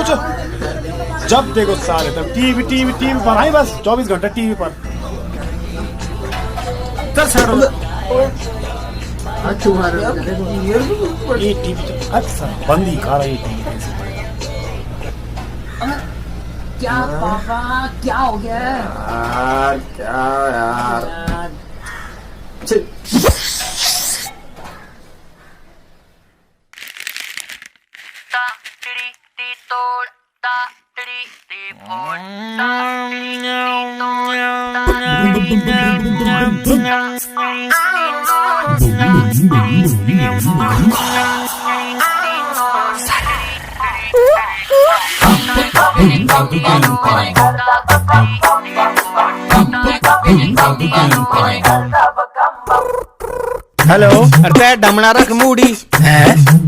पूछो। जब देखो सारे तब टीवी टीवी टीवी पर आई, बस 24 घंटे टीवी पर। चल सर ये टीवी तो अच्छा बंद ही खा रही टीवी। क्या पापा, क्या हो गया यार? क्या यार? हेलो, अरे डमना रख मूडी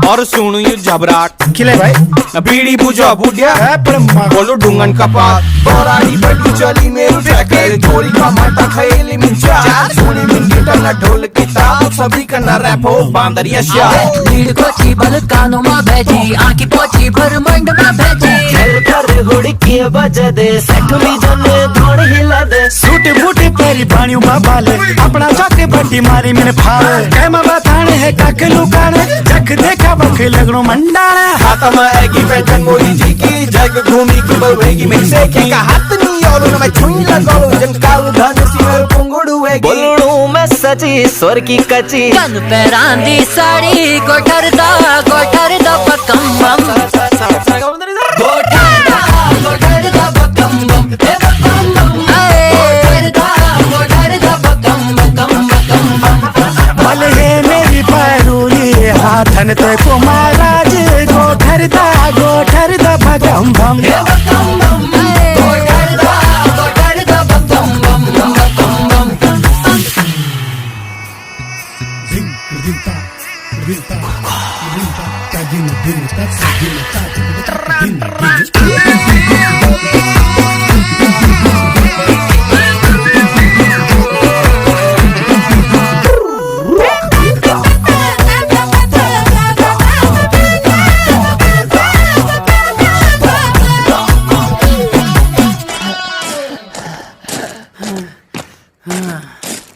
और सुनु यू जबराट खिले भाई बीड़ी बुझो बुढ़िया है पर बोलो डुंगन का पात बोराड़ी बड़ी चली मेरी ट्रैकर थोड़ी का माता खैली मिंचा सोनी में गिटार ना ढोल किताब सभी का ना रैप हो बांदरिया शाह भीड़ को बल कानों में भेजी आंखी पोची भर मंड में भेजी चल कर हुड़ी की बजा दे सठवी जने धोड़ हिला दे सूट बूट पेरी बाणियों बाबा ले अपना जाके बड्डी मारी मैंने फाड़े कैमा बताने है काके लुकाने जख देखा बख लगनो मंडाने हाथ में आएगी पहचान मोदी जी की जग घूमी की बवेगी में से की का हाथ नहीं और ना मैं छुई लगाओ जनकाल धन सिर पुंगड़ू है बोलड़ू में सजी स्वर की कची कन पे रांदी साड़ी गोठर दा पकम बम गोठर दा पकम बम ए पकम बम गोठर दा पकम बम भले है मेरी पैरूली हाथन ते को महाराज गोठर दा भगम भम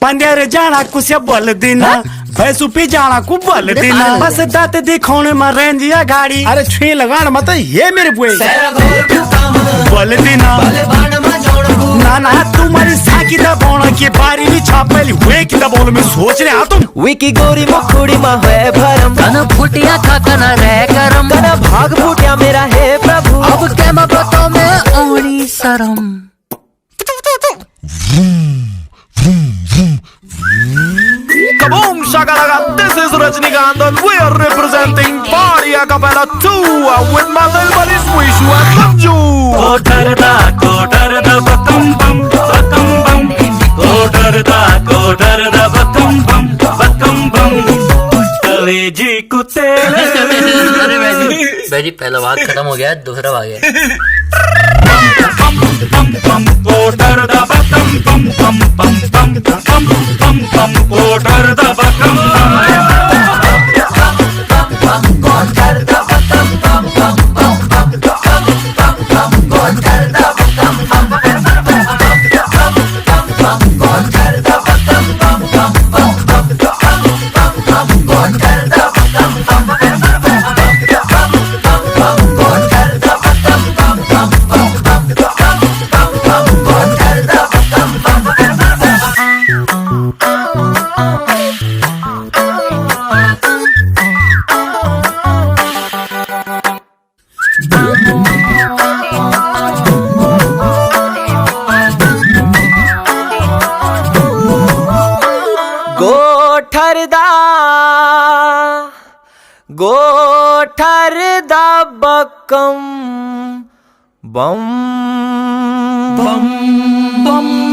पंडेर जाना कुछ बोल देना भैंसू पी जाना को बोल देना बस दांत दिखाने में रेंजिया गाड़ी अरे छुई लगान मत ये मेरे बुए बोल देना ना ना तुम्हारी साकी दबाना की बारी भी छापेली हुए की दबाने में सोच रहे आ तुम विकी गोरी मुखुड़ी में है भरम कन फुटिया का कन रह करम कन भाग फूटिया मेरा है प्रभु अब के मबतो में ओनी शरम Kaboom shakalaga, this is Rajnikant and we are representing Party Acapella 2 with my little buddy Squishu and Tamju. कोठरदा बकम बम कोठरदा बकम बम कलेजी कुतेले भाई जी पहला भाग खत्म हो गया, दूसरा भाग है। कोठरदा बकम बम कोठरदा बकम गोठरदा बकम बम बम बम